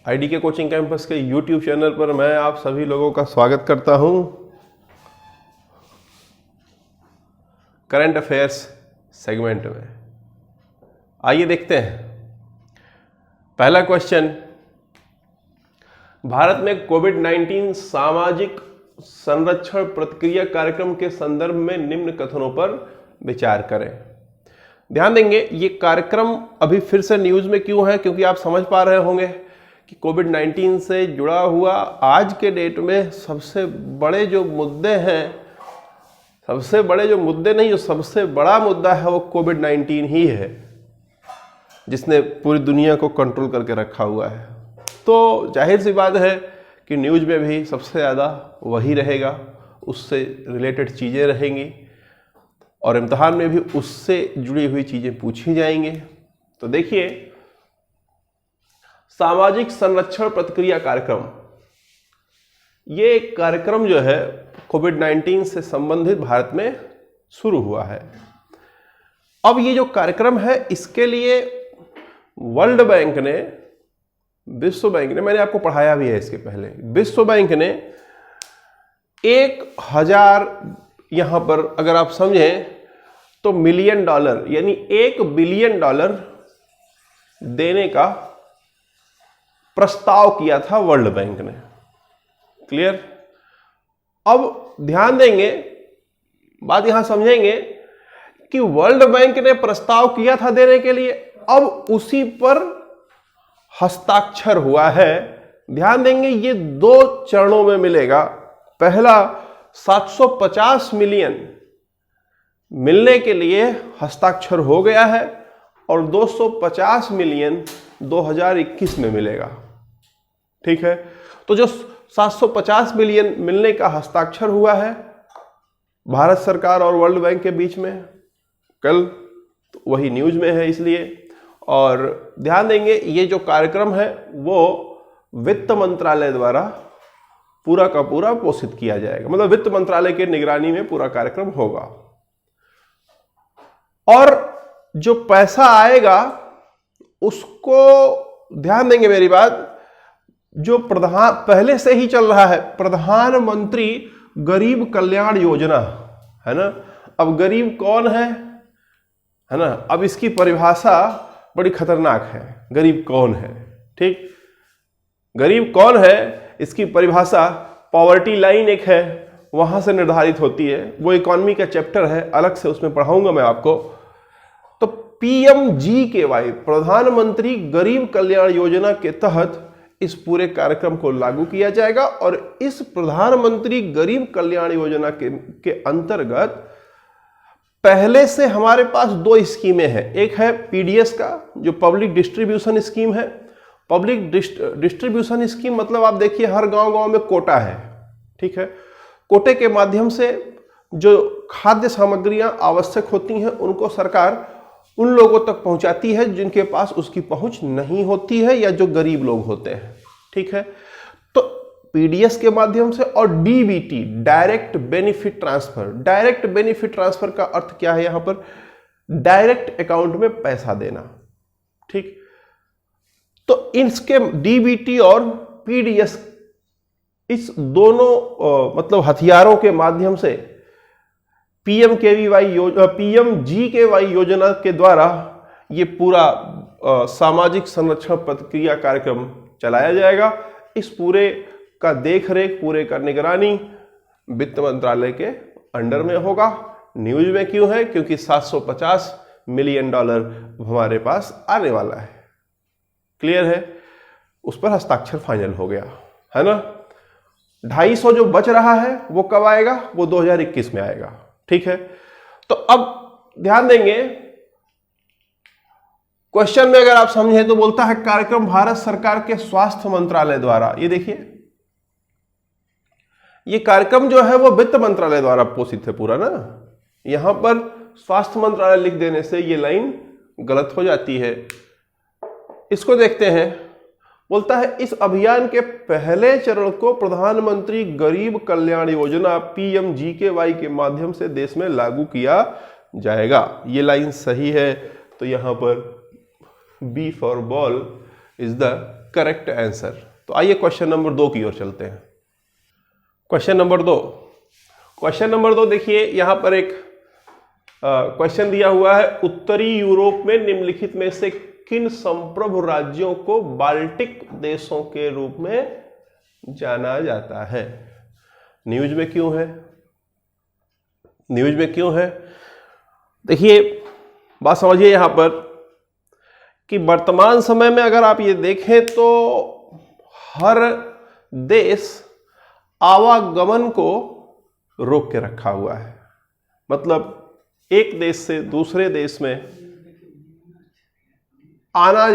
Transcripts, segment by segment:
ID के coaching campus के YouTube channel पर मैं आप सभी लोगों का स्वागत करता हूं। करंट अफेयर्स सेगमेंट में आइए देखते हैं। पहला क्वेश्चन, भारत में कोविड-19 सामाजिक संरक्षण प्रतिक्रिया कार्यक्रम के संदर्भ में निम्न कथनों पर विचार करें। ध्यान देंगे, ये कार्यक्रम अभी फिर से न्यूज में क्यों है, क्योंकि आप समझ पा रहे होंगे कि कोविड-19 से जुड़ा हुआ आज के डेट में सबसे बड़े जो मुद्दे हैं, सबसे बड़ा मुद्दा है वो कोविड-19 ही है, जिसने पूरी दुनिया को कंट्रोल करके रखा हुआ है। तो जाहिर सी बात है कि न्यूज में भी सबसे ज़्यादा वही रहेगा, उससे रिलेटेड चीज़ें रहेंगी और इम्तिहान में भी उससे जुड़ी हुई चीज़ें पूछी जाएंगी। तो देखिए, सामाजिक संरक्षण प्रतिक्रिया कार्यक्रम, ये कार्यक्रम जो है कोविड-19 से संबंधित भारत में शुरू हुआ है। अब ये जो कार्यक्रम है, इसके लिए वर्ल्ड बैंक ने, विश्व बैंक ने, मैंने आपको पढ़ाया भी है इसके पहले, विश्व बैंक ने 1000, यहां पर अगर आप समझें तो मिलियन डॉलर यानी $1 बिलियन देने का प्रस्ताव किया था वर्ल्ड बैंक ने। क्लियर? अब ध्यान देंगे, बात यहां समझेंगे कि वर्ल्ड बैंक ने प्रस्ताव किया था देने के लिए, अब उसी पर हस्ताक्षर हुआ है। ध्यान देंगे, ये 2 चरणों में मिलेगा। पहला 750 मिलियन मिलने के लिए हस्ताक्षर हो गया है और 250 मिलियन 2021 में मिलेगा। ठीक है, तो जो 750 मिलियन मिलने का हस्ताक्षर हुआ है भारत सरकार और वर्ल्ड बैंक के बीच में, कल तो वही न्यूज में है इसलिए। और ध्यान देंगे, ये जो कार्यक्रम है वो वित्त मंत्रालय द्वारा पूरा का पूरा पोषित किया जाएगा, मतलब वित्त मंत्रालय के निगरानी में पूरा कार्यक्रम होगा। और जो पैसा आएगा उसको, ध्यान देंगे मेरी बात, जो पहले से ही चल रहा है, प्रधानमंत्री गरीब कल्याण योजना है ना। अब गरीब कौन है ना, अब इसकी परिभाषा बड़ी खतरनाक है। गरीब कौन है? ठीक, गरीब कौन है, इसकी परिभाषा पॉवर्टी लाइन एक है, वहां से निर्धारित होती है। वो इकोनॉमी का चैप्टर है, अलग से उसमें पढ़ाऊंगा मैं आपको। तो PMGKY, प्रधानमंत्री गरीब कल्याण योजना के तहत इस पूरे कार्यक्रम को लागू किया जाएगा। और इस प्रधानमंत्री गरीब कल्याण योजना के अंतर्गत पहले से हमारे पास 2 स्कीमें हैं। एक है PDS का, जो पब्लिक डिस्ट्रीब्यूशन स्कीम है। पब्लिक डिस्ट्रीब्यूशन स्कीम मतलब आप देखिए, हर गांव में कोटा है। ठीक है, कोटे के माध्यम से जो खाद्य सामग्रियां आवश्यक होती हैं उनको सरकार उन लोगों तक पहुंचाती है जिनके पास उसकी पहुंच नहीं होती है या जो गरीब लोग होते हैं। ठीक है, तो PDS के माध्यम से, और DBT, direct benefit transfer. Direct benefit transfer का अर्थ क्या है? यहां पर डायरेक्ट अकाउंट में पैसा देना। ठीक, तो इसके DBT और PDS, इस दोनों मतलब हथियारों के माध्यम से PMGKY योजना के द्वारा ये पूरा सामाजिक संरक्षण प्रतिक्रिया कार्यक्रम चलाया जाएगा। इस पूरे का देखरेख, पूरे का निगरानी वित्त मंत्रालय के अंडर में होगा। न्यूज में क्यों है? क्योंकि $750 मिलियन हमारे पास आने वाला है। क्लियर है? उस पर हस्ताक्षर फाइनल हो गया है ना। 250 जो बच रहा है वो कब आएगा? वो 2021 में आएगा। ठीक है, तो अब ध्यान देंगे, क्वेश्चन में अगर आप समझें तो बोलता है कार्यक्रम भारत सरकार के स्वास्थ्य मंत्रालय द्वारा। ये देखिए, ये कार्यक्रम जो है वो वित्त मंत्रालय द्वारा पोषित है पूरा ना। यहां पर स्वास्थ्य मंत्रालय लिख देने से ये लाइन गलत हो जाती है। इसको देखते हैं, बोलता है इस अभियान के पहले चरण को प्रधानमंत्री गरीब कल्याण योजना PMGKY के माध्यम से देश में लागू किया जाएगा। ये लाइन सही है, तो यहां पर B for ball is the correct answer. तो आइए क्वेश्चन नंबर 2 की ओर चलते हैं। क्वेश्चन नंबर 2, देखिए यहां पर एक क्वेश्चन दिया हुआ है, उत्तरी यूरोप में निम्नलिखित में से किन संप्रभु राज्यों को बाल्टिक देशों के रूप में जाना जाता है? न्यूज में क्यों है? देखिए बात समझिए यहां पर कि वर्तमान समय में अगर आप ये देखें तो हर देश आवागमन को रोक के रखा हुआ है। मतलब एक देश से दूसरे देश में आना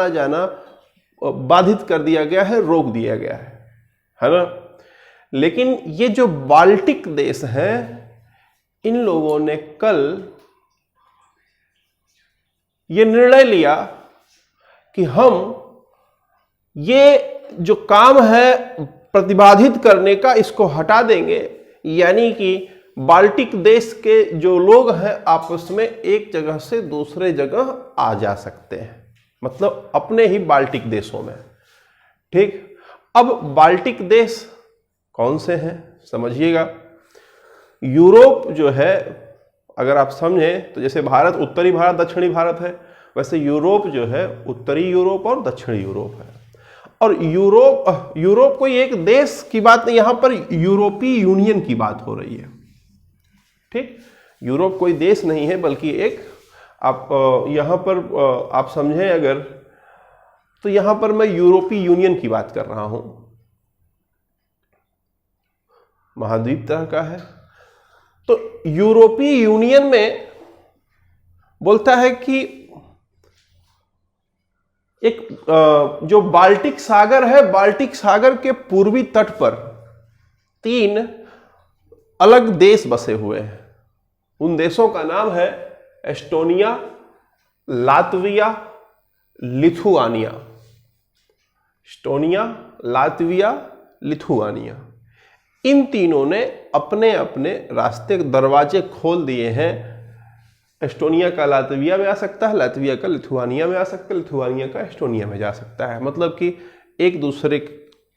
जाना बाधित कर दिया गया है, रोक दिया गया है ना। लेकिन ये जो बाल्टिक देश हैं, इन लोगों ने कल ये निर्णय लिया कि हम ये जो काम है प्रतिबाधित करने का, इसको हटा देंगे। यानी कि बाल्टिक देश के जो लोग हैं आपस में एक जगह से दूसरे जगह आ जा सकते हैं, मतलब अपने ही बाल्टिक देशों में। ठीक, अब बाल्टिक देश कौन से हैं समझिएगा। यूरोप जो है, अगर आप समझें तो जैसे भारत उत्तरी भारत दक्षिणी भारत है, वैसे यूरोप जो है उत्तरी यूरोप और दक्षिणी यूरोप है। और यूरोप कोई एक देश की बात नहीं, यहां पर यूरोपीय यूनियन की बात हो रही है। ठीक, यूरोप कोई देश नहीं है बल्कि एक, आप यहां पर आप समझें अगर, तो यहां पर मैं यूरोपीय यूनियन की बात कर रहा हूं। महाद्वीप तरह का है। तो यूरोपीय यूनियन में बोलता है कि एक जो बाल्टिक सागर है, बाल्टिक सागर के पूर्वी तट पर 3 अलग देश बसे हुए हैं। उन देशों का नाम है Estonia, Latvia, Lithuania. Estonia, Latvia, Lithuania, इन तीनों ने अपने अपने रास्ते दरवाजे खोल दिए हैं। एस्टोनिया का लातविया में आ सकता है, लातविया का लिथुआनिया में आ सकता है, लिथुआनिया का एस्टोनिया में जा सकता है। मतलब कि एक दूसरे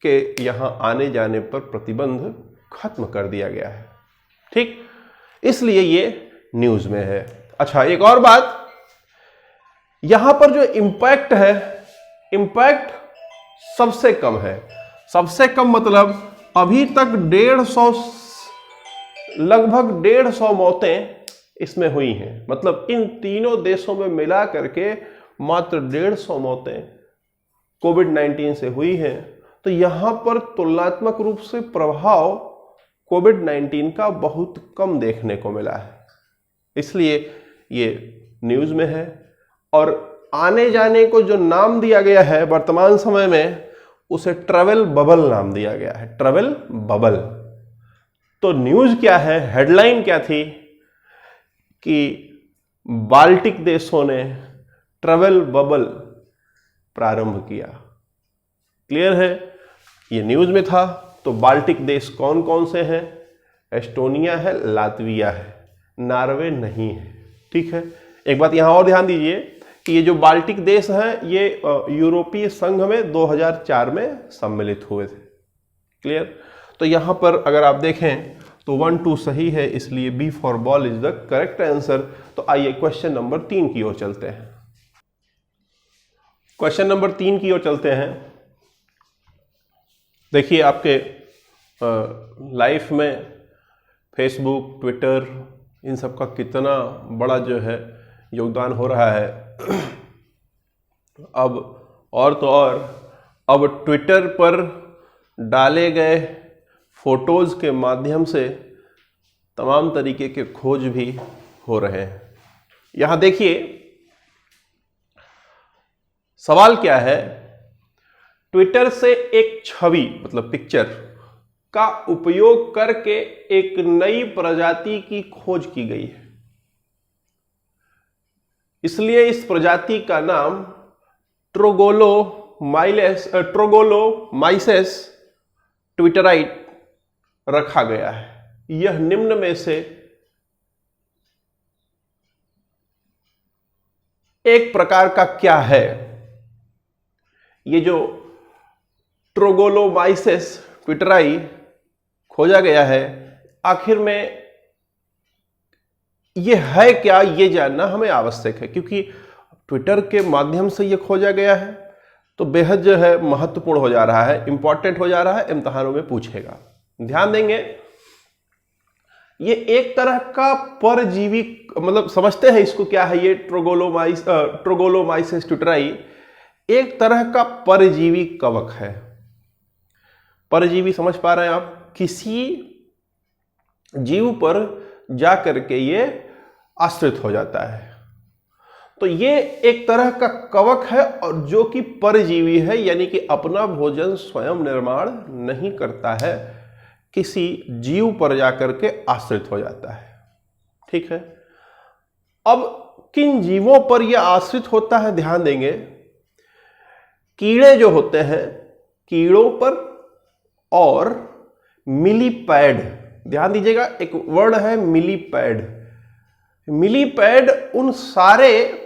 के यहां आने जाने पर प्रतिबंध खत्म कर दिया गया है। ठीक, इसलिए ये न्यूज में है। अच्छा, एक और बात, यहां पर जो इम्पैक्ट है, इम्पैक्ट सबसे कम है। सबसे कम मतलब अभी तक 150, लगभग 150 मौतें इसमें हुई हैं। मतलब इन तीनों देशों में मिला करके मात्र 150 मौतें कोविड-19 से हुई हैं। तो यहां पर तुलनात्मक रूप से प्रभाव कोविड-19 का बहुत कम देखने को मिला है, इसलिए ये न्यूज में है। और आने जाने को जो नाम दिया गया है वर्तमान समय में, उसे ट्रैवल बबल नाम दिया गया है, ट्रैवल बबल। तो न्यूज क्या है, हेडलाइन क्या थी कि बाल्टिक देशों ने ट्रैवल बबल प्रारंभ किया। क्लियर है, ये न्यूज में था। तो बाल्टिक देश कौन कौन से हैं? एस्टोनिया है, लातविया है, नॉर्वे नहीं है। ठीक है, एक बात यहां और ध्यान दीजिए कि ये जो बाल्टिक देश हैं ये यूरोपीय संघ में 2004 में सम्मिलित हुए थे। क्लियर, तो यहां पर अगर आप देखें तो 1 2 सही है, इसलिए B for ball is the correct answer. तो आइए क्वेश्चन नंबर 3 की ओर चलते हैं। क्वेश्चन नंबर 3 की ओर चलते हैं। देखिए आपके लाइफ में फेसबुक, ट्विटर, इन सब का कितना बड़ा जो है योगदान हो रहा है। अब और तो और, अब ट्विटर पर डाले गए फोटोज के माध्यम से तमाम तरीके के खोज भी हो रहे हैं। यहां देखिए सवाल क्या है, ट्विटर से एक छवि मतलब पिक्चर का उपयोग करके एक नई प्रजाति की खोज की गई है। इसलिए इस प्रजाति का नाम ट्रोगोलोमाइसेस ट्विटराइट रखा गया है। यह निम्न में से एक प्रकार का क्या है, ये जो ट्रोगोलोमाइसिस ट्विटराई खोजा गया है, आखिर में ये है क्या, ये जानना हमें आवश्यक है, क्योंकि ट्विटर के माध्यम से ये खोजा गया है तो बेहद जो है महत्वपूर्ण हो जा रहा है, इंपॉर्टेंट हो जा रहा है, इम्तिहानों में पूछेगा। ध्यान देंगे, ये एक तरह का परजीवी, मतलब समझते हैं इसको क्या है, ये ट्रोगोलोमाइसिस ट्विटराई एक तरह का परजीवी कवक है। परजीवी समझ पा रहे हैं आप, किसी जीव पर जाकर के ये आश्रित हो जाता है। तो ये एक तरह का कवक है और जो कि परजीवी है, यानी कि अपना भोजन स्वयं निर्माण नहीं करता है, किसी जीव पर जाकर के आश्रित हो जाता है। ठीक है, अब किन जीवों पर यह आश्रित होता है, ध्यान देंगे, कीड़े जो होते हैं, कीड़ों पर और मिलीपैड, ध्यान दीजिएगा एक वर्ड है मिलीपैड। मिलीपैड उन सारे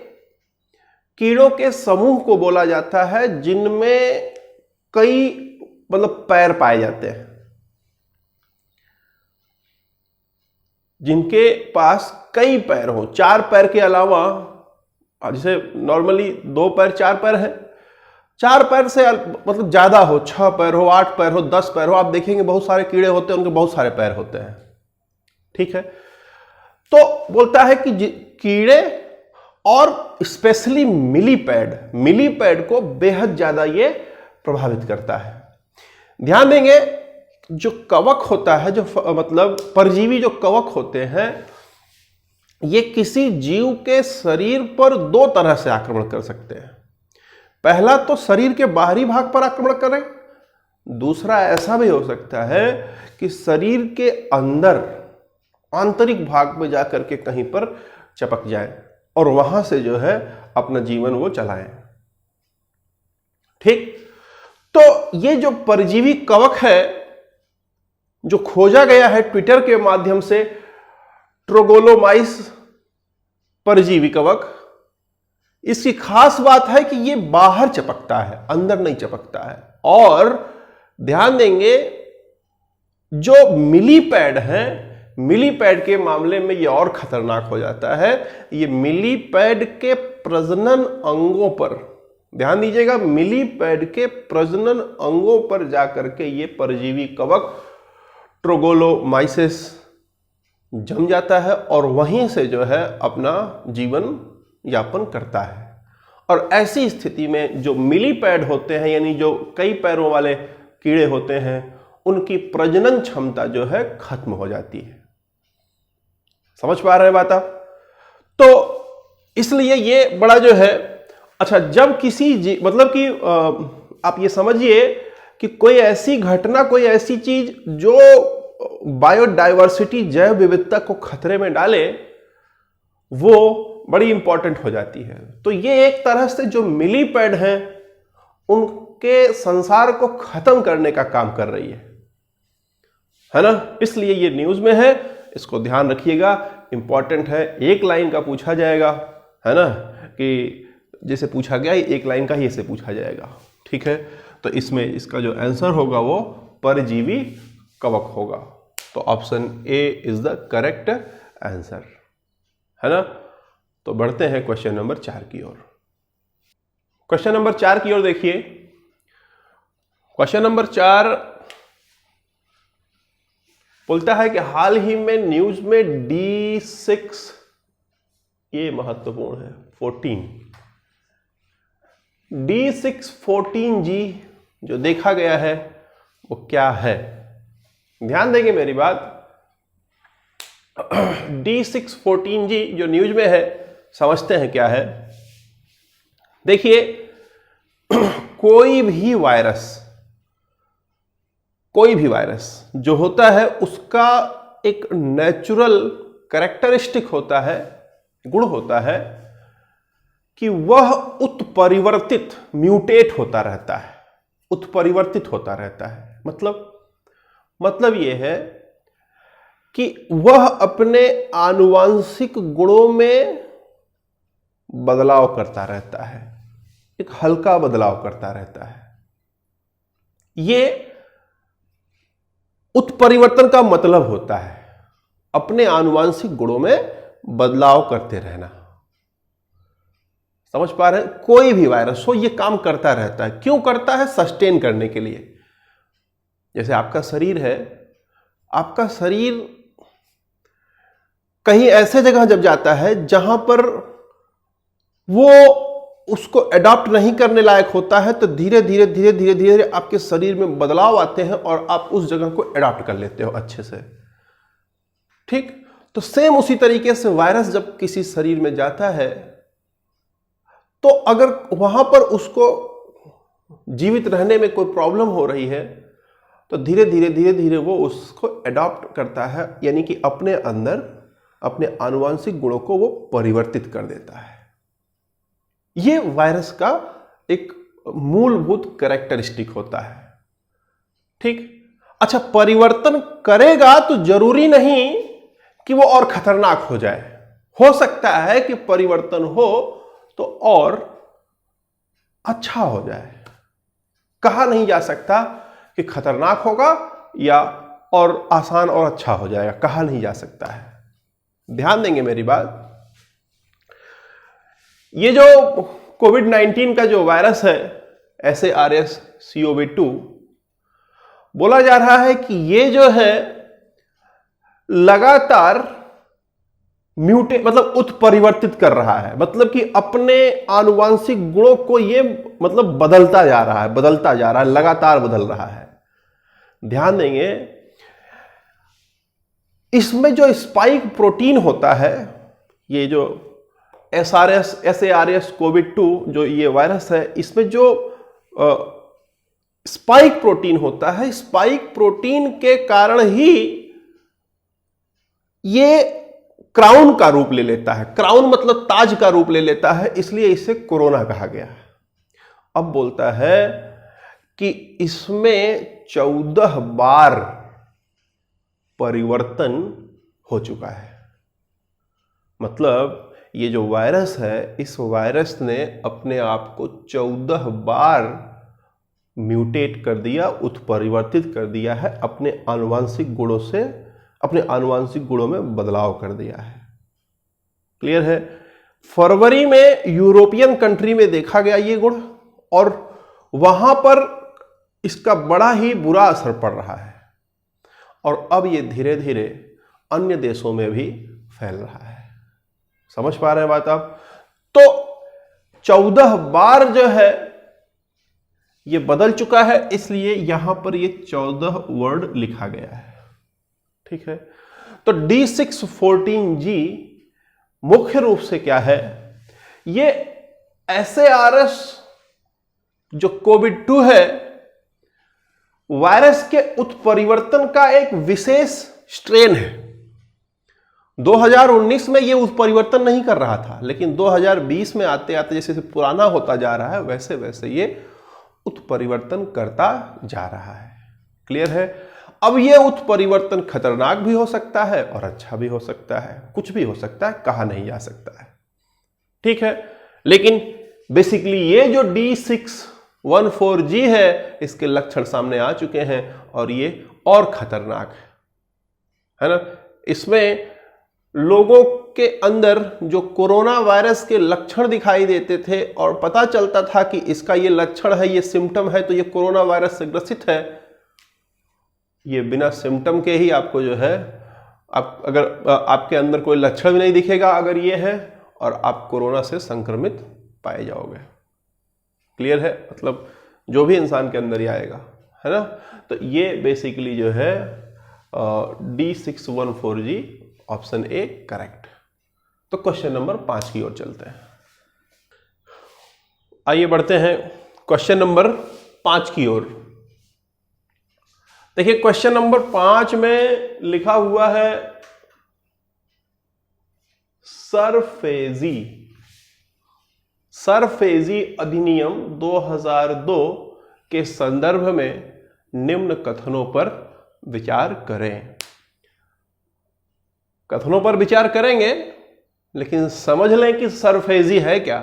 कीड़ों के समूह को बोला जाता है जिनमें कई मतलब पैर पाए जाते हैं, जिनके पास कई पैर हो, 4 पैर के अलावा, जैसे नॉर्मली 2 पैर 4 पैर है, 4 पैर से मतलब ज्यादा हो, 6 पैर हो, 8 पैर हो, 10 पैर हो, आप देखेंगे बहुत सारे कीड़े होते हैं उनके बहुत सारे पैर होते हैं। ठीक है, तो बोलता है कि कीड़े और स्पेशली मिलीपैड को बेहद ज्यादा ये प्रभावित करता है। ध्यान देंगे, जो कवक होता है, जो मतलब परजीवी जो कवक होते हैं, ये किसी जीव के शरीर पर 2 तरह से आक्रमण कर सकते हैं। पहला तो शरीर के बाहरी भाग पर आक्रमण करें, दूसरा ऐसा भी हो सकता है कि शरीर के अंदर आंतरिक भाग में जाकर के कहीं पर चपक जाए और वहां से जो है अपना जीवन वो चलाएं। ठीक, तो ये जो परजीवी कवक है जो खोजा गया है ट्विटर के माध्यम से, ट्रोगोलोमाइस परजीवी कवक, इसकी खास बात है कि ये बाहर चपकता है, अंदर नहीं चपकता है। और ध्यान देंगे, जो मिलीपैड है, मिलीपैड के मामले में ये और खतरनाक हो जाता है। ये मिलीपैड के प्रजनन अंगों पर, ध्यान दीजिएगा, मिलीपैड के प्रजनन अंगों पर जाकर के ये परजीवी कवक ट्रोगोलोमाइसिस जम जाता है और वहीं से जो है अपना जीवन यापन करता है। और ऐसी स्थिति में जो मिलीपैड होते हैं, यानी जो कई पैरों वाले कीड़े होते हैं, उनकी प्रजनन क्षमता जो है खत्म हो जाती है। समझ पा रहे हैं बात आप? तो इसलिए ये बड़ा जो है, अच्छा, जब किसी मतलब कि आप ये समझिए कि कोई ऐसी घटना, कोई ऐसी चीज जो बायोडायवर्सिटी, जैव विविधता को खतरे में डाले, वो बड़ी इंपॉर्टेंट हो जाती है। तो ये एक तरह से जो मिलीपैड हैं उनके संसार को खत्म करने का काम कर रही है ना। इसलिए ये न्यूज में है, इसको ध्यान रखिएगा, इंपॉर्टेंट है। एक लाइन का पूछा जाएगा, है ना, कि जैसे पूछा गया एक लाइन का ही ऐसे पूछा जाएगा। ठीक है, तो इसमें इसका जो आंसर होगा वो परजीवी कवक होगा। तो option A is the correct answer, है ना। तो बढ़ते हैं क्वेश्चन नंबर 4 की ओर। क्वेश्चन नंबर 4 की ओर देखिए। क्वेश्चन नंबर 4 बोलता है कि हाल ही में न्यूज में D6, ये महत्वपूर्ण है, 14 D614G जो देखा गया है वो क्या है। ध्यान देंगे मेरी बात, D614G जो न्यूज में है, समझते हैं क्या है। देखिए, कोई भी वायरस जो होता है उसका एक नेचुरल कैरेक्टरिस्टिक होता है, गुण होता है कि वह उत्परिवर्तित, म्यूटेट होता रहता है, उत्परिवर्तित होता रहता है। मतलब यह है कि वह अपने आनुवांशिक गुणों में बदलाव करता रहता है, एक हल्का बदलाव करता रहता है। ये उत्परिवर्तन का मतलब होता है अपने आनुवांशिक गुणों में बदलाव करते रहना। समझ पा रहे हैं? कोई भी वायरस हो ये काम करता रहता है। क्यों करता है? सस्टेन करने के लिए। जैसे आपका शरीर है, आपका शरीर कहीं ऐसे जगह जब जाता है जहां पर वो उसको अडॉप्ट नहीं करने लायक होता है, तो धीरे धीरे धीरे धीरे धीरे आपके शरीर में बदलाव आते हैं और आप उस जगह को अडॉप्ट कर लेते हो अच्छे से। ठीक, तो सेम उसी तरीके से वायरस जब किसी शरीर में जाता है, तो अगर वहां पर उसको जीवित रहने में कोई प्रॉब्लम हो रही है, तो धीरे धीरे धीरे धीरे वो उसको अडॉप्ट करता है, यानी कि अपने अंदर अपने आनुवांशिक गुणों को वो परिवर्तित कर देता है। ये वायरस का एक मूलभूत कैरेक्टरिस्टिक होता है। ठीक, अच्छा, परिवर्तन करेगा तो जरूरी नहीं कि वो और खतरनाक हो जाए। हो सकता है कि परिवर्तन हो तो और अच्छा हो जाए। कहा नहीं जा सकता कि खतरनाक होगा या और आसान और अच्छा हो जाएगा, कहा नहीं जा सकता है। ध्यान देंगे मेरी बात। ये जो कोविड-19 का जो वायरस है SARS-CoV-2, बोला जा रहा है कि ये जो है लगातार मतलब उत्परिवर्तित कर रहा है, मतलब कि अपने आनुवांशिक गुणों को ये मतलब बदलता जा रहा है, लगातार बदल रहा है। ध्यान देंगे, इसमें जो स्पाइक प्रोटीन होता है, ये जो SARS-CoV-2 जो ये वायरस है, इसमें जो स्पाइक प्रोटीन होता है, स्पाइक प्रोटीन के कारण ही ये क्राउन का रूप ले लेता है। क्राउन मतलब ताज का रूप ले लेता है, इसलिए इसे कोरोना कहा गया है। अब बोलता है कि इसमें 14 बार परिवर्तन हो चुका है। मतलब ये जो वायरस है, इस वायरस ने अपने आप को 14 बार म्यूटेट कर दिया, उत्परिवर्तित कर दिया है, अपने आनुवांशिक गुणों से अपने आनुवांशिक गुणों में बदलाव कर दिया है। क्लियर है? फरवरी में यूरोपियन कंट्री में देखा गया ये गुण, और वहां पर इसका बड़ा ही बुरा असर पड़ रहा है, और अब ये धीरे धीरे अन्य देशों में भी फैल रहा है। समझ पा रहे हैं बात आप? तो 14 बार जो है ये बदल चुका है, इसलिए यहां पर ये 14 वर्ड लिखा गया है। ठीक है, तो D614G मुख्य रूप से क्या है? ये SARS जो कोविड-2 है, वायरस के उत्परिवर्तन का एक विशेष स्ट्रेन है। 2019 में यह उत्परिवर्तन नहीं कर रहा था, लेकिन 2020 में आते आते जैसे पुराना होता जा रहा है, वैसे वैसे ये उत्परिवर्तन करता जा रहा है। क्लियर है? अब यह उत्परिवर्तन खतरनाक भी हो सकता है और अच्छा भी हो सकता है, कुछ भी हो सकता है, कहा नहीं जा सकता है। ठीक है, लेकिन बेसिकली ये जो D614G है, इसके लक्षण सामने आ चुके हैं और ये और खतरनाक है ना। इसमें लोगों के अंदर जो कोरोना वायरस के लक्षण दिखाई देते थे और पता चलता था कि इसका ये लक्षण है, ये सिम्टम है, तो ये कोरोना वायरस से ग्रसित है, ये बिना सिम्टम के ही आपको जो है, आप अगर आपके अंदर कोई लक्षण भी नहीं दिखेगा अगर ये है, और आप कोरोना से संक्रमित पाए जाओगे। क्लियर है? मतलब जो भी इंसान के अंदर ही आएगा, है ना। तो ये बेसिकली जो है D614G ऑप्शन ए करेक्ट। तो क्वेश्चन नंबर 5 की ओर चलते हैं। आइए बढ़ते हैं क्वेश्चन नंबर 5 की ओर। देखिए क्वेश्चन नंबर 5 में लिखा हुआ है सरफेजी अधिनियम 2002 के संदर्भ में निम्न कथनों पर विचार करें। कथनों पर विचार करेंगे लेकिन समझ लें कि सरफेजी है क्या।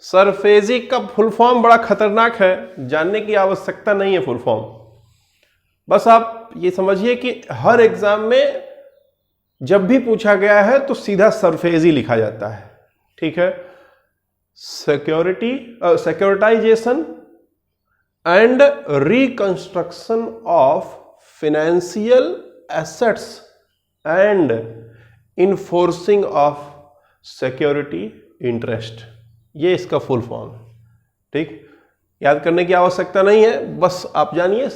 सरफेजी का फुल फॉर्म बड़ा खतरनाक है, जानने की आवश्यकता नहीं है फुल फॉर्म। बस आप ये समझिए कि हर एग्जाम में जब भी पूछा गया है तो सीधा सरफेजी लिखा जाता है। ठीक है, securitization and reconstruction of financial assets and enforcing of security interest, ये इसका फुल फॉर्म। ठीक, याद करने की आवश्यकता नहीं है, बस आप जानिए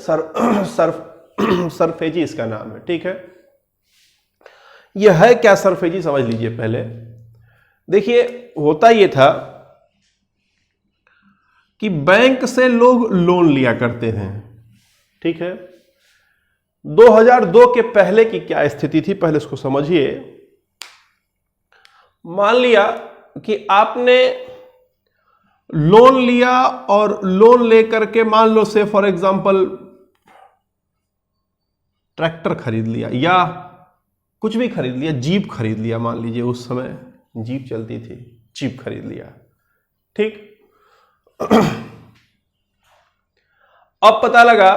सरफेजी इसका नाम है। ठीक है, यह है क्या सरफेजी, समझ लीजिए। पहले देखिए, होता यह था कि बैंक से लोग लोन लिया करते थे। ठीक है, 2002 के पहले की क्या स्थिति थी, पहले इसको समझिए। मान लिया कि आपने लोन लिया और लोन लेकर के मान लो से फॉर एग्जांपल ट्रैक्टर खरीद लिया या कुछ भी खरीद लिया, जीप खरीद लिया, मान लीजिए उस समय जीप चलती थी, जीप खरीद लिया। ठीक, अब पता लगा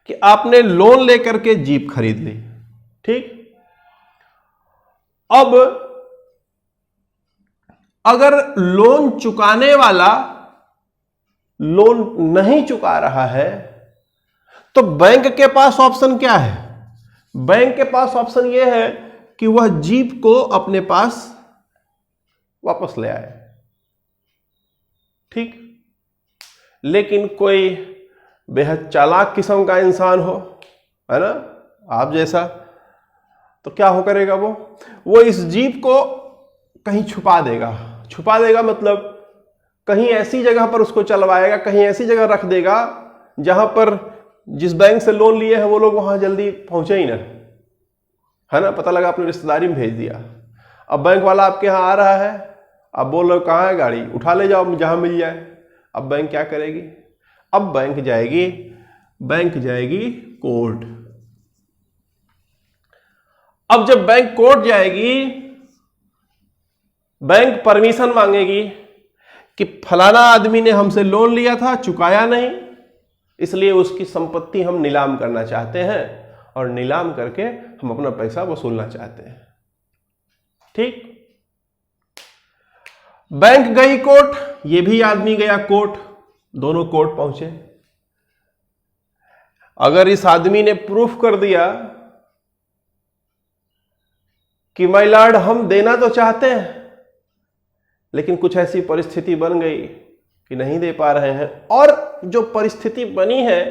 कि आपने लोन लेकर के जीप खरीद ली। ठीक, अब अगर लोन चुकाने वाला लोन नहीं चुका रहा है तो बैंक के पास ऑप्शन क्या है? बैंक के पास ऑप्शन यह है कि वह जीप को अपने पास वापस ले आए। ठीक, लेकिन कोई बेहद चालाक किस्म का इंसान हो, है ना, आप जैसा, तो क्या हो करेगा वो इस जीप को कहीं छुपा देगा। छुपा देगा मतलब कहीं ऐसी जगह पर उसको चलवाएगा, कहीं ऐसी जगह रख देगा जहां पर जिस बैंक से लोन लिए हैं वो लोग वहां जल्दी पहुंचे ही ना, है ना। पता लगा आपने रिश्तेदारी में भेज दिया, अब बैंक वाला आपके यहां आ रहा है, आप बोल रहे हो कहां है गाड़ी, उठा ले जाओ जहां मिल जाए। अब बैंक क्या करेगी? अब बैंक जाएगी कोर्ट। अब जब बैंक कोर्ट जाएगी, बैंक परमिशन मांगेगी कि फलाना आदमी ने हमसे लोन लिया था, चुकाया नहीं, इसलिए उसकी संपत्ति हम नीलाम करना चाहते हैं और नीलाम करके हम अपना पैसा वसूलना चाहते हैं। ठीक, बैंक गई कोर्ट, ये भी आदमी गया कोर्ट, दोनों कोर्ट पहुंचे। अगर इस आदमी ने प्रूफ कर दिया कि माय लॉर्ड हम देना तो चाहते हैं लेकिन कुछ ऐसी परिस्थिति बन गई कि नहीं दे पा रहे हैं, और जो परिस्थिति बनी है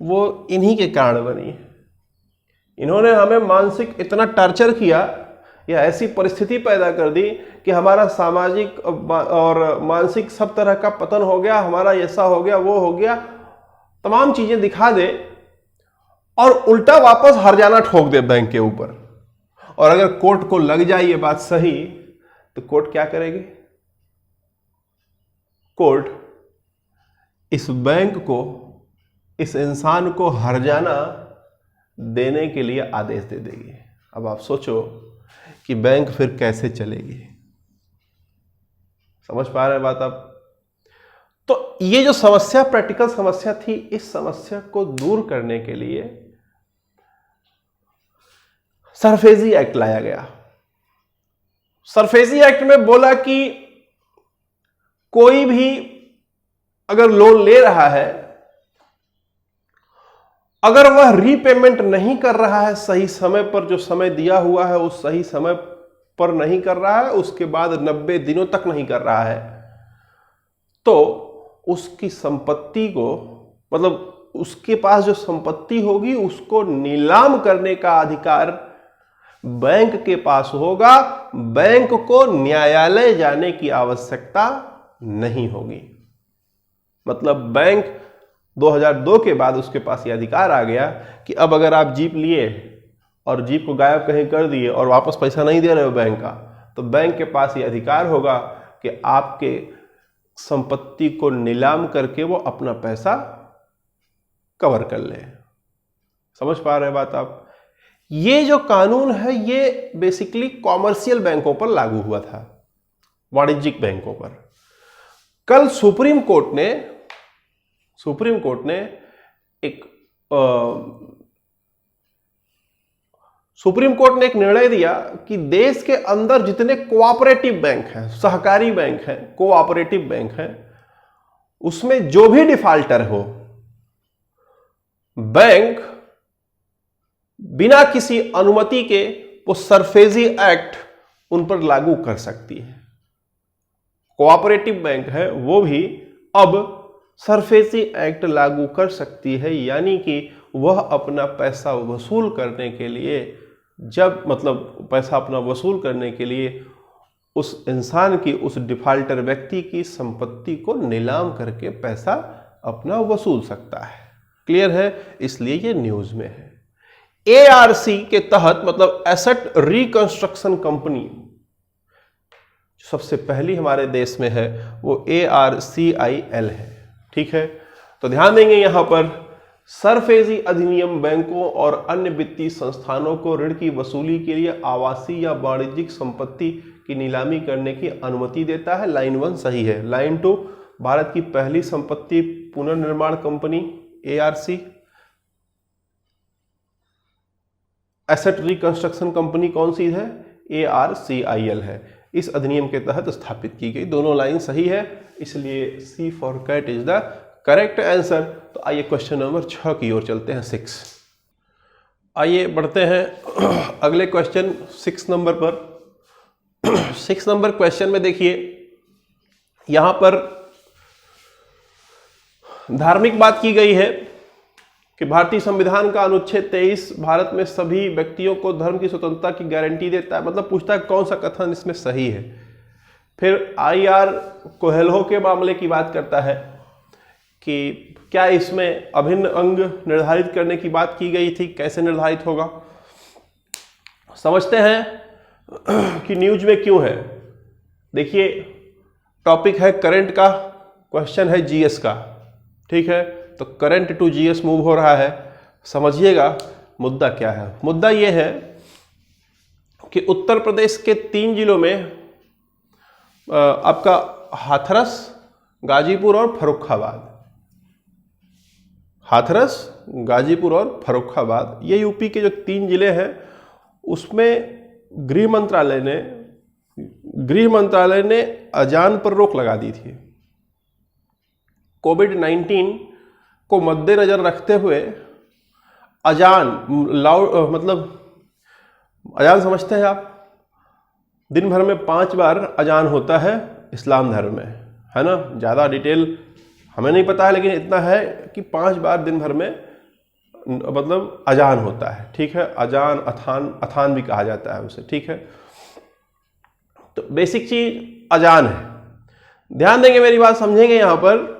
वो इन्हीं के कारण बनी है, इन्होंने हमें मानसिक इतना टॉर्चर किया या ऐसी परिस्थिति पैदा कर दी कि हमारा सामाजिक और मानसिक सब तरह का पतन हो गया, हमारा ऐसा हो गया, वो हो गया, तमाम चीजें दिखा दे और उल्टा वापस हर्जाना ठोक दे बैंक के ऊपर। और अगर कोर्ट को लग जाए ये बात सही तो कोर्ट क्या करेगी? कोर्ट इस बैंक को, इस इंसान को हर्जाना देने के लिए आदेश दे देगी। अब आप सोचो कि बैंक फिर कैसे चलेगी। समझ पा रहे हैं बात आप? तो ये जो समस्या, प्रैक्टिकल समस्या थी, इस समस्या को दूर करने के लिए सरफेजी एक्ट लाया गया। सरफेजी एक्ट में बोला कि कोई भी अगर लोन ले रहा है, अगर वह रीपेमेंट नहीं कर रहा है सही समय पर, जो समय दिया हुआ है उस सही समय पर नहीं कर रहा है, उसके बाद 90 दिनों तक नहीं कर रहा है, तो उसकी संपत्ति को, मतलब उसके पास जो संपत्ति होगी उसको नीलाम करने का अधिकार बैंक के पास होगा। बैंक को न्यायालय जाने की आवश्यकता नहीं होगी। मतलब बैंक 2002 के बाद उसके पास यह अधिकार आ गया कि अब अगर आप जीप लिए और जीप को गायब कहीं कर दिए और वापस पैसा नहीं दे रहे हो बैंक का, तो बैंक के पास यह अधिकार होगा कि आपके संपत्ति को नीलाम करके वो अपना पैसा कवर कर ले। समझ पा रहे हैं बात आप? ये जो कानून है ये बेसिकली कॉमर्शियल बैंकों पर लागू हुआ था, वाणिज्यिक बैंकों पर। कल सुप्रीम कोर्ट ने एक निर्णय दिया कि देश के अंदर जितने कोऑपरेटिव बैंक हैं, सहकारी बैंक हैं, कोऑपरेटिव बैंक हैं, उसमें जो भी डिफाल्टर हो, बैंक बिना किसी अनुमति के वो सरफेजी एक्ट उन पर लागू कर सकती है। कोऑपरेटिव बैंक है वो भी अब सरफेसी एक्ट लागू कर सकती है, यानी कि वह अपना पैसा वसूल करने के लिए पैसा अपना वसूल करने के लिए उस इंसान की, उस डिफाल्टर व्यक्ति की संपत्ति को नीलाम करके पैसा अपना वसूल सकता है। क्लियर है? इसलिए ये न्यूज में है। एआरसी के तहत मतलब एसेट रिकंस्ट्रक्शन कंपनी सबसे पहली हमारे देश में है वो ARCIL है। ठीक है, तो ध्यान देंगे यहां पर सरफेसी अधिनियम बैंकों और अन्य वित्तीय संस्थानों को ऋण की वसूली के लिए आवासीय या वाणिज्यिक संपत्ति की नीलामी करने की अनुमति देता है। लाइन 1 सही है। लाइन 2, भारत की पहली संपत्ति पुनर्निर्माण company ARC asset reconstruction company कौन सी है? ARCIL है, इस अधिनियम के तहत स्थापित की गई। दोनों लाइन सही है, इसलिए C for cat is the correct answer. तो आइए क्वेश्चन नंबर 6 की ओर चलते हैं, 6। आइए बढ़ते हैं अगले क्वेश्चन 6 नंबर पर। 6 नंबर क्वेश्चन में देखिए, यहां पर धार्मिक बात की गई है कि भारतीय संविधान का अनुच्छेद 23 भारत में सभी व्यक्तियों को धर्म की स्वतंत्रता की गारंटी देता है। मतलब पूछता है कौन सा कथन इसमें सही है। फिर IR कोहेल्हो के मामले की बात करता है कि क्या इसमें अभिन्न अंग निर्धारित करने की बात की गई थी, कैसे निर्धारित होगा। समझते हैं कि न्यूज में क्यों है। देखिए, टॉपिक है करंट का, क्वेश्चन है GS का। ठीक है, तो करंट टू GS मूव हो रहा है। समझिएगा मुद्दा क्या है। मुद्दा यह है कि उत्तर प्रदेश के 3 जिलों में आपका हाथरस, गाजीपुर और फर्रुखाबाद, हाथरस, गाजीपुर और फर्रुखाबाद, ये यूपी के जो 3 जिले हैं, उसमें गृह मंत्रालय ने अजान पर रोक लगा दी थी। कोविड-19 को मद्देनजर रखते हुए अजान अजान समझते हैं आप, दिन भर में 5 बार अजान होता है इस्लाम धर्म में, है ना। ज़्यादा डिटेल हमें नहीं पता है, लेकिन इतना है कि 5 बार दिन भर में अजान होता है। ठीक है, अजान, अथान भी कहा जाता है उसे। ठीक है, तो बेसिक चीज अजान है। ध्यान देंगे, मेरी बात समझेंगे। यहां पर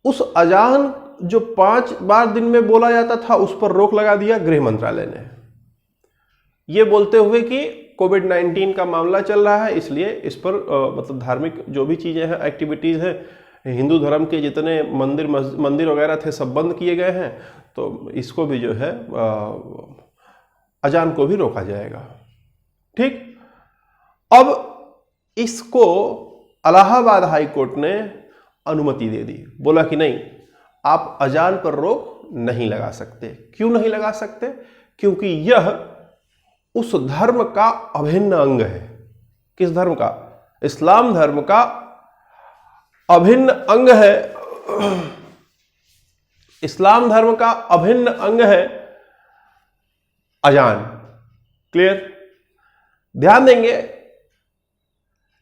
उस अजान जो 5 बार दिन में बोला जाता था, उस पर रोक लगा दिया गृह मंत्रालय ने, ये बोलते हुए कि कोविड-19 का मामला चल रहा है, इसलिए इस पर धार्मिक जो भी चीजें हैं, एक्टिविटीज हैं, हिंदू धर्म के जितने मंदिर वगैरह थे सब बंद किए गए हैं, तो इसको भी जो है अजान को भी रोका जाएगा। ठीक, अब इसको इलाहाबाद हाई कोर्ट ने अनुमति दे दी। बोला कि नहीं, आप अजान पर रोक नहीं लगा सकते। क्यों नहीं लगा सकते? क्योंकि यह उस धर्म का अभिन्न अंग है। किस धर्म का? इस्लाम धर्म का अभिन्न अंग है। इस्लाम धर्म का अभिन्न अंग है अजान। क्लियर? ध्यान देंगे।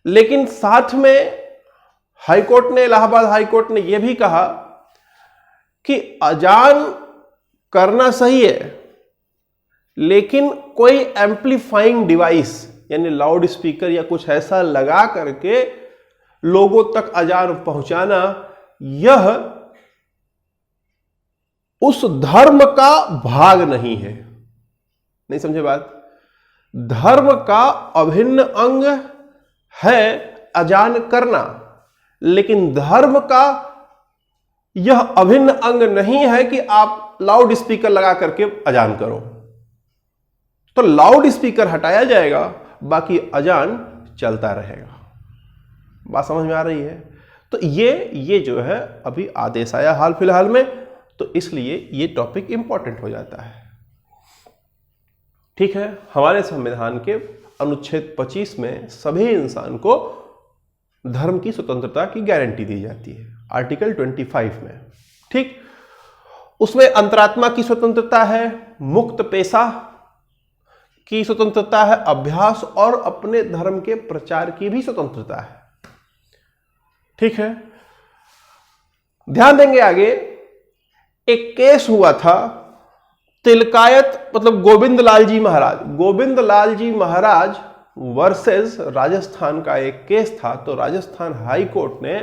लेकिन साथ में हाईकोर्ट ने, इलाहाबाद हाईकोर्ट ने यह भी कहा कि अजान करना सही है, लेकिन कोई एम्पलीफाइंग डिवाइस यानी लाउड स्पीकर या कुछ ऐसा लगा करके लोगों तक अजान पहुंचाना, यह उस धर्म का भाग नहीं है। नहीं समझे बात? धर्म का अभिन्न अंग है अजान करना, लेकिन धर्म का यह अभिन्न अंग नहीं है कि आप लाउड स्पीकर लगा करके अजान करो। तो लाउड स्पीकर हटाया जाएगा, बाकी अजान चलता रहेगा। बात समझ में आ रही है? तो ये जो है अभी आदेश आया हाल फिलहाल में, तो इसलिए ये टॉपिक इंपॉर्टेंट हो जाता है। ठीक है, हमारे संविधान के अनुच्छेद 25 में सभी इंसान को धर्म की स्वतंत्रता की गारंटी दी जाती है, आर्टिकल 25 में। ठीक, उसमें अंतरात्मा की स्वतंत्रता है, मुक्त पेशा की स्वतंत्रता है, अभ्यास और अपने धर्म के प्रचार की भी स्वतंत्रता है। ठीक है, ध्यान देंगे आगे। एक केस हुआ था तिलकायत मतलब गोविंद लाल जी महाराज, गोविंद लाल जी महाराज वर्सेस राजस्थान का एक केस था। तो राजस्थान हाई कोर्ट ने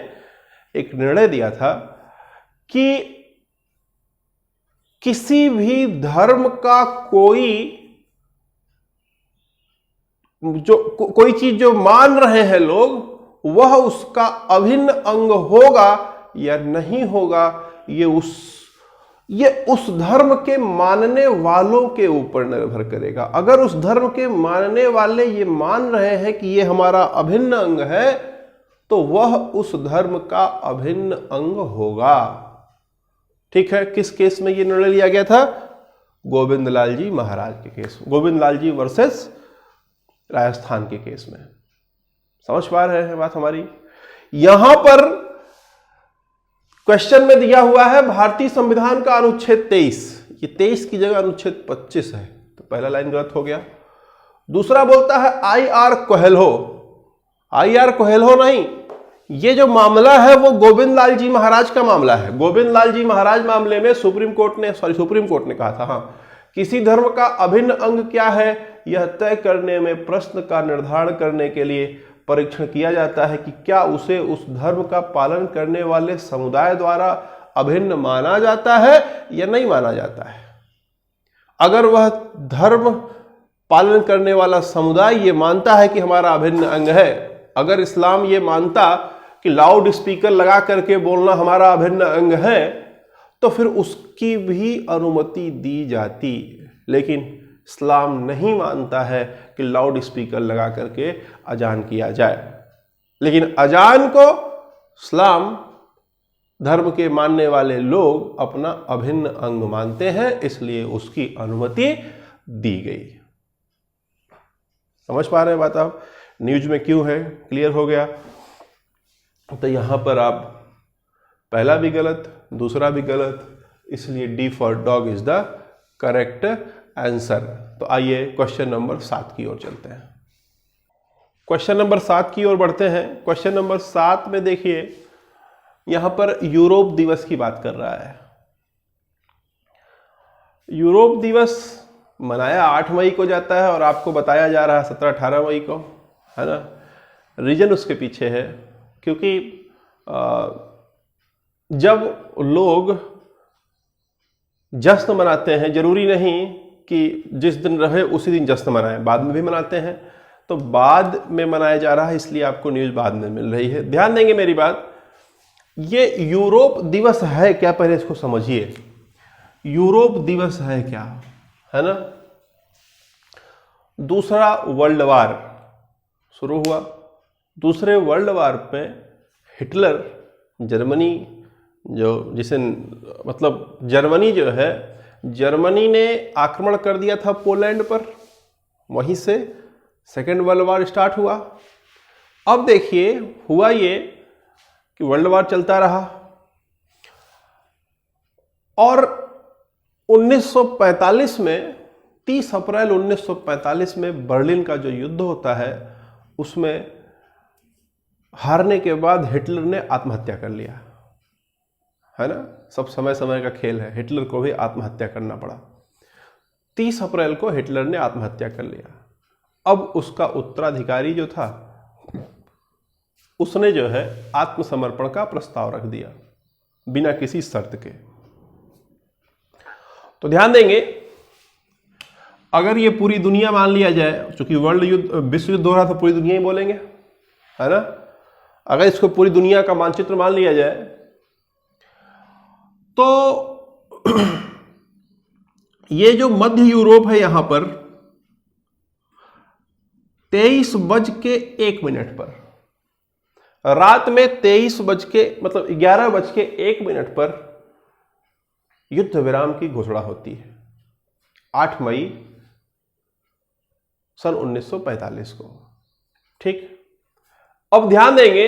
एक निर्णय दिया था कि किसी भी धर्म का कोई चीज जो मान रहे हैं लोग, वह उसका अभिन्न अंग होगा या नहीं होगा, ये उस धर्म के मानने वालों के ऊपर निर्भर करेगा। अगर उस धर्म के मानने वाले ये मान रहे हैं कि ये हमारा अभिन्न अंग है, तो वह उस धर्म का अभिन्न अंग होगा। ठीक है, किस केस में ये निर्णय लिया गया था? गोविंद लाल जी महाराज के केस, गोविंद लाल जी वर्सेस राजस्थान के केस में। समझ पा रहे हैं बात हमारी? यहां पर क्वेश्चन में दिया हुआ है भारतीय संविधान का अनुच्छेद 23, ये 23 की जगह अनुच्छेद 25 है, तो पहला लाइन गलत हो गया। दूसरा बोलता है आई.आर. कोहेल्हो, आई.आर. कोहेल्हो नहीं, ये जो मामला है वो गोविंद लाल जी महाराज का मामला है। गोविंद लाल जी महाराज मामले में सुप्रीम कोर्ट ने कहा था, हाँ, किसी धर्म का अभिन्न अंग क्या है यह तय करने में प्रश्न का निर्धारण करने के लिए परीक्षण किया जाता है कि क्या उसे उस धर्म का पालन करने वाले समुदाय द्वारा अभिन्न माना जाता है या नहीं माना जाता है। अगर वह धर्म पालन करने वाला समुदाय ये मानता है कि हमारा अभिन्न अंग है, अगर इस्लाम ये मानता कि लाउड स्पीकर लगा करके बोलना हमारा अभिन्न अंग है, तो फिर उसकी भी अनुमति दी जाती। लेकिन इस्लाम नहीं मानता है कि लाउड स्पीकर लगा करके अजान किया जाए। लेकिन अजान को इस्लाम धर्म के मानने वाले लोग अपना अभिन्न अंग मानते हैं, इसलिए उसकी अनुमति दी गई। समझ पा रहे हैं बात आप? न्यूज में क्यों है, क्लियर हो गया? तो यहां पर आप पहला भी गलत, दूसरा भी गलत, इसलिए D for dog is the correct answer. तो आइए क्वेश्चन नंबर 7 की ओर चलते हैं। क्वेश्चन नंबर 7 की ओर बढ़ते हैं। क्वेश्चन नंबर 7 में देखिए, यहां पर यूरोप दिवस की बात कर रहा है। यूरोप दिवस मनाया 8 मई को जाता है और आपको बताया जा रहा है 17-18 मई को, है ना। रीजन उसके पीछे है क्योंकि जब लोग जश्न मनाते हैं, जरूरी नहीं कि जिस दिन रहे उसी दिन जश्न मनाएं, बाद में भी मनाते हैं। तो बाद में मनाया जा रहा है, इसलिए आपको न्यूज बाद में मिल रही है। ध्यान देंगे मेरी बात। ये यूरोप दिवस है क्या, पहले इसको समझिए। यूरोप दिवस है क्या, है ना। दूसरा वर्ल्ड वार शुरू हुआ। दूसरे वर्ल्ड वार पे हिटलर, जर्मनी जर्मनी जो है, जर्मनी ने आक्रमण कर दिया था पोलैंड पर, वहीं से सेकेंड वर्ल्ड वार स्टार्ट हुआ। अब देखिए हुआ ये कि वर्ल्ड वार चलता रहा और 1945 में 30 अप्रैल 1945 में बर्लिन का जो युद्ध होता है, उसमें हारने के बाद हिटलर ने आत्महत्या कर लिया, है ना। सब समय समय का खेल है, हिटलर को भी आत्महत्या करना पड़ा। 30 अप्रैल को हिटलर ने आत्महत्या कर लिया। अब उसका उत्तराधिकारी जो था, उसने जो है आत्मसमर्पण का प्रस्ताव रख दिया बिना किसी शर्त के। तो ध्यान देंगे, अगर ये पूरी दुनिया मान लिया जाए, चूंकि विश्व युद्ध हो रहा था, पूरी दुनिया ही बोलेंगे, है ना। अगर इसको पूरी दुनिया का मानचित्र मान लिया जाए तो ये जो मध्य यूरोप है, यहां पर 23:01 पर, रात में 11:01 पर युद्ध विराम की घोषणा होती है 8 मई सन 1945 को। ठीक, अब ध्यान देंगे,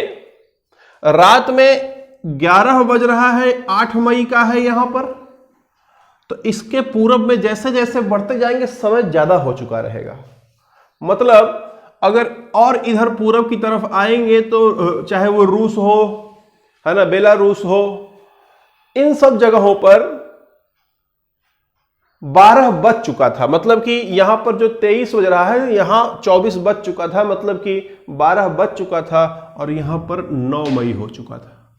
रात में 11 बज रहा है, 8 मई का है यहां पर, तो इसके पूरब में जैसे जैसे बढ़ते जाएंगे समय ज्यादा हो चुका रहेगा। मतलब अगर और इधर पूरब की तरफ आएंगे तो चाहे वो रूस हो, है ना, बेलारूस हो, इन सब जगहों पर 12 बज चुका था। मतलब कि यहां पर जो 23 बज रहा है, यहां 24 बज चुका था, मतलब कि 12 बज चुका था, और यहां पर 9 मई हो चुका था।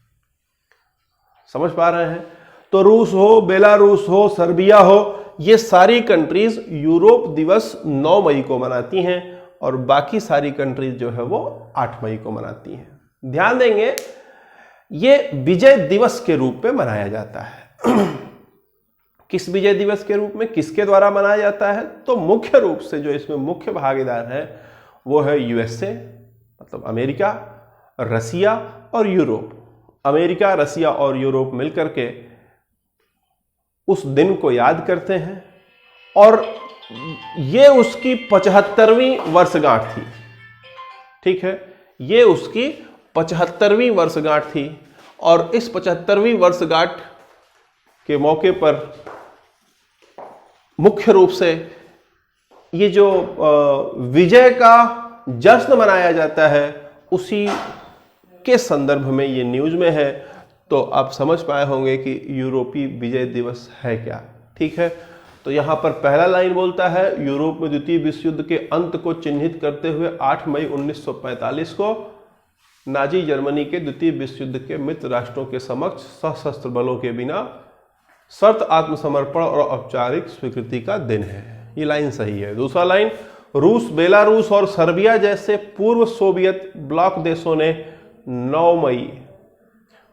समझ पा रहे हैं? तो रूस हो, बेलारूस हो, सर्बिया हो, ये सारी कंट्रीज यूरोप दिवस 9 मई को मनाती हैं, और बाकी सारी कंट्रीज जो है वो 8 मई को मनाती हैं। ध्यान देंगे, ये विजय दिवस के रूप में मनाया जाता है। किस विजय दिवस के रूप में, किसके द्वारा मनाया जाता है? तो मुख्य रूप से जो इसमें मुख्य भागीदार है वो है यूएसए, मतलब अमेरिका, रसिया और यूरोप। अमेरिका, रसिया और यूरोप मिलकर के उस दिन को याद करते हैं, और ये उसकी 75वीं वर्षगांठ थी। ठीक है, ये उसकी 75वीं वर्षगांठ थी, और इस 75वीं वर्षगांठ के मौके पर मुख्य रूप से ये जो विजय का जश्न मनाया जाता है, उसी के संदर्भ में ये न्यूज में है। तो आप समझ पाए होंगे कि यूरोपीय विजय दिवस है क्या। ठीक है, तो यहां पर पहला लाइन बोलता है, यूरोप में द्वितीय विश्व युद्ध के अंत को चिन्हित करते हुए 8 मई 1945 को नाजी जर्मनी के द्वितीय विश्व युद्ध के मित्र राष्ट्रों के समक्ष सशस्त्र बलों के बिना शर्त आत्मसमर्पण और औपचारिक स्वीकृति का दिन है। ये लाइन सही है। दूसरा लाइन, रूस, बेलारूस और सर्बिया जैसे पूर्व सोवियत ब्लॉक देशों ने 9 मई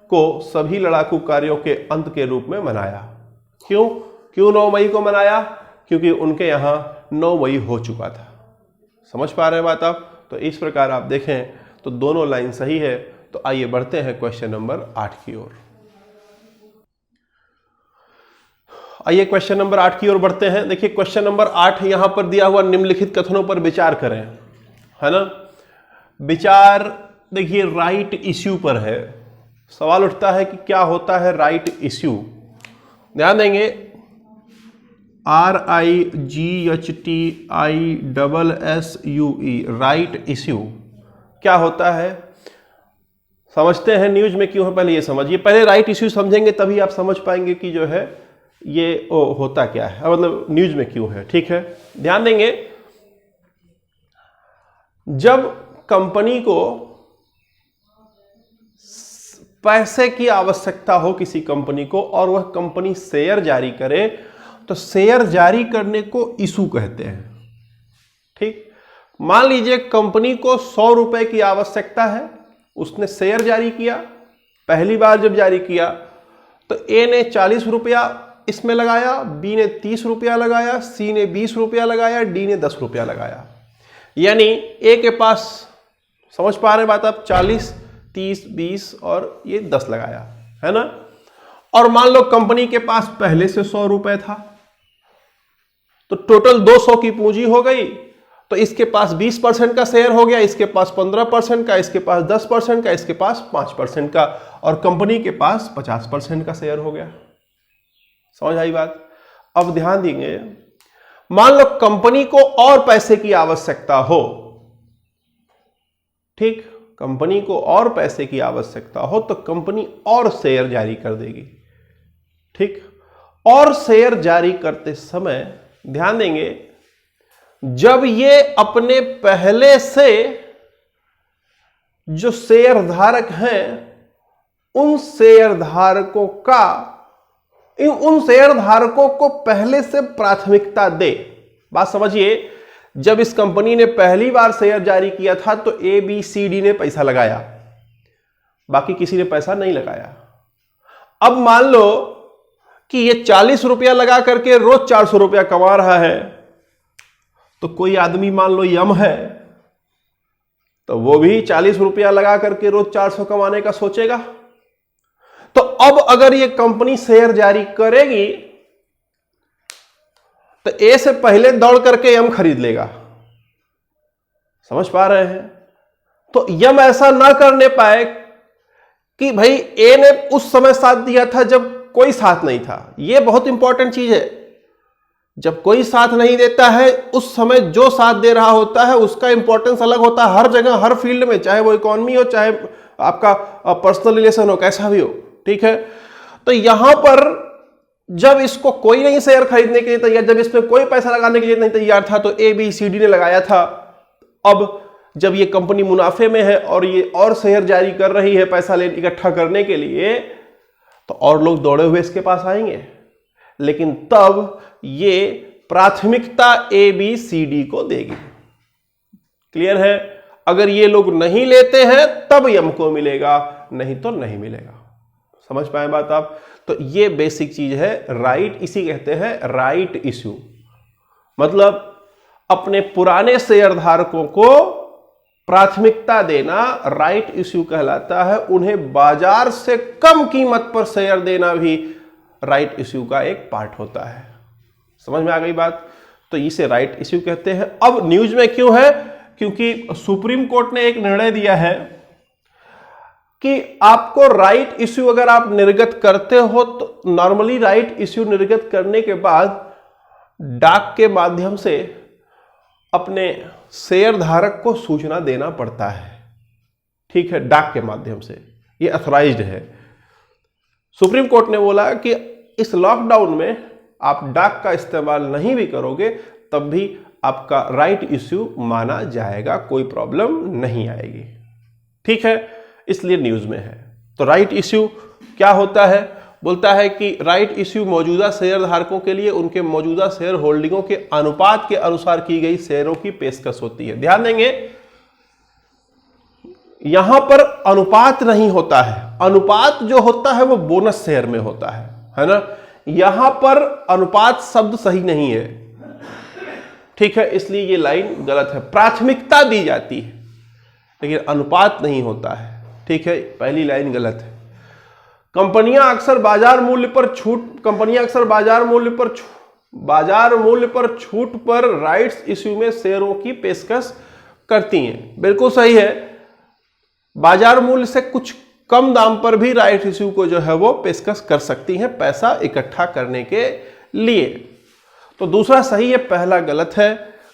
को सभी लड़ाकू कार्यों के अंत के रूप में मनाया। क्यों 9 मई को मनाया? क्योंकि उनके यहां 9 मई हो चुका था। समझ पा रहे हैं बात आप? तो इस प्रकार आप देखें तो दोनों लाइन सही है। तो आइए बढ़ते हैं क्वेश्चन नंबर 8 की ओर। आइए क्वेश्चन नंबर 8 की ओर बढ़ते हैं। देखिए क्वेश्चन नंबर 8 यहां पर दिया हुआ निम्नलिखित कथनों पर विचार करें, है ना। विचार देखिए राइट इश्यू पर है। सवाल उठता है कि क्या होता है राइट इश्यू। ध्यान देंगे, RIGHTISSUE, राइट इश्यू क्या होता है समझते हैं। न्यूज में क्यों है पहले ये समझिए। पहले राइट इश्यू समझेंगे तभी आप समझ पाएंगे कि जो है ये होता क्या है, मतलब न्यूज में क्यों है। ठीक है, ध्यान देंगे, जब कंपनी को पैसे की आवश्यकता हो किसी कंपनी को और वह कंपनी शेयर जारी करे, तो शेयर जारी करने को इशू कहते हैं। ठीक, मान लीजिए कंपनी को 100 रुपए की आवश्यकता है, उसने शेयर जारी किया। पहली बार जब जारी किया तो ए ने 40 रुपया इसमें लगाया, बी ने 30 रुपया लगाया, सी ने 20 रुपया लगाया, डी ने 10 रुपया लगाया। यानी ए के पास, समझ पा रहे बात आप, 40, 30, 20 और ये 10 लगाया, है ना। और मान लो कंपनी के पास पहले से 100 रुपए था, तो टोटल 200 की पूंजी हो गई। तो इसके पास 20% का शेयर हो गया, इसके पास 15% का, इसके पास 10% का, इसके पास 5% का, और कंपनी के पास 50% का शेयर हो गया। समझ आई बात। अब ध्यान देंगे, मान लो कंपनी को और पैसे की आवश्यकता हो। ठीक, कंपनी को और पैसे की आवश्यकता हो तो कंपनी और शेयर जारी कर देगी। ठीक, और शेयर जारी करते समय ध्यान देंगे, जब ये अपने पहले से जो शेयर धारक हैं उन शेयर धारकों को पहले से प्राथमिकता दे। बात समझिए, जब इस कंपनी ने पहली बार शेयर जारी किया था तो ए, बी, सी, डी ने पैसा लगाया, बाकी किसी ने पैसा नहीं लगाया। अब मान लो कि ये 40 रुपया लगा करके रोज 400 रुपया कमा रहा है, तो कोई आदमी मान लो यम है, तो वो भी 40 रुपया लगा करके रोज 400 कमाने का सोचेगा। तो अब अगर ये कंपनी शेयर जारी करेगी तो ए से पहले दौड़ करके यम खरीद लेगा। समझ पा रहे हैं? तो यम ऐसा ना करने पाए कि भाई ए ने उस समय साथ दिया था जब कोई साथ नहीं था। यह बहुत इंपॉर्टेंट चीज है। जब कोई साथ नहीं देता है उस समय जो साथ दे रहा होता है उसका इंपॉर्टेंस अलग होता है, हर जगह हर फील्ड में, चाहे वो इकोनॉमी हो चाहे आपका पर्सनल रिलेशन हो, कैसा भी हो। ठीक है, तो यहां पर जब इसको कोई नहीं शेयर खरीदने के लिए तैयार, जब इसमें कोई पैसा लगाने के लिए नहीं तैयार था तो ए बी सी डी ने लगाया था। अब जब ये कंपनी मुनाफे में है और ये और शेयर जारी कर रही है पैसा ले इकट्ठा करने के लिए, तो और लोग दौड़े हुए इसके पास आएंगे। लेकिन तब ये प्राथमिकता ए बी सी डी को देगी। क्लियर है? अगर ये लोग नहीं लेते हैं तब यम को मिलेगा, नहीं तो नहीं मिलेगा। समझ पाए बात आप? तो ये बेसिक चीज है राइट, इसी कहते हैं राइट इश्यू। मतलब अपने पुराने शेयर धारकों को प्राथमिकता देना राइट इश्यू कहलाता है। उन्हें बाजार से कम कीमत पर शेयर देना भी राइट इश्यू का एक पार्ट होता है। समझ में आ गई बात? तो इसे राइट इश्यू कहते हैं। अब न्यूज में क्यों है? क्योंकि सुप्रीम कोर्ट ने एक निर्णय दिया है कि आपको राइट इश्यू अगर आप निर्गत करते हो तो नॉर्मली राइट इश्यू निर्गत करने के बाद डाक के माध्यम से अपने शेयर धारक को सूचना देना पड़ता है। ठीक है, डाक के माध्यम से, ये अथॉराइज्ड है। सुप्रीम कोर्ट ने बोला कि इस लॉकडाउन में आप डाक का इस्तेमाल नहीं भी करोगे तब भी आपका राइट इश्यू माना जाएगा, कोई प्रॉब्लम नहीं आएगी। ठीक है, इसलिए न्यूज में है। तो राइट इश्यू क्या होता है? बोलता है कि राइट इश्यू मौजूदा शेयर धारकों के लिए उनके मौजूदा शेयर होल्डिंगों के अनुपात के अनुसार की गई शेयरों की पेशकश होती है। ध्यान देंगे, यहां पर अनुपात नहीं होता है। अनुपात जो होता है वो बोनस शेयर में होता है ना। यहां पर अनुपात शब्द सही नहीं है। ठीक है, इसलिए ये लाइन गलत है। प्राथमिकता दी जाती है लेकिन अनुपात नहीं होता है। ठीक है, पहली लाइन गलत है। कंपनियां अक्सर बाजार मूल्य पर छूट पर राइट्स इश्यू में शेयरों की पेशकश करती हैं। बिल्कुल सही है, बाजार मूल्य से कुछ कम दाम पर भी राइट इश्यू को जो है वो पेशकश कर सकती हैं पैसा इकट्ठा करने के लिए। तो दूसरा सही है, पहला गलत है।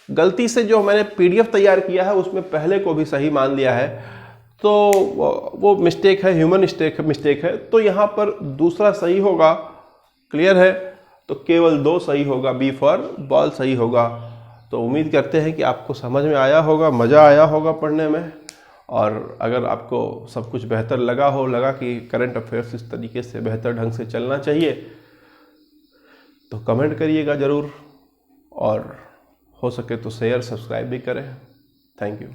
गलती से जो मैंने पीडीएफ तैयार किया है उसमें पहले को भी सही मान लिया है, तो वो मिस्टेक है, ह्यूमन मिस्टेक है। तो यहां पर दूसरा सही होगा। क्लियर है? तो केवल 2 सही होगा, बी फॉर बॉल सही होगा। तो उम्मीद करते हैं कि आपको समझ में आया होगा, मज़ा आया होगा पढ़ने में। और अगर आपको सब कुछ बेहतर लगा कि करंट अफेयर्स इस तरीके से बेहतर ढंग से चलना चाहिए तो कमेंट करिएगा ज़रूर, और हो सके तो शेयर सब्सक्राइब भी करें। Thank you.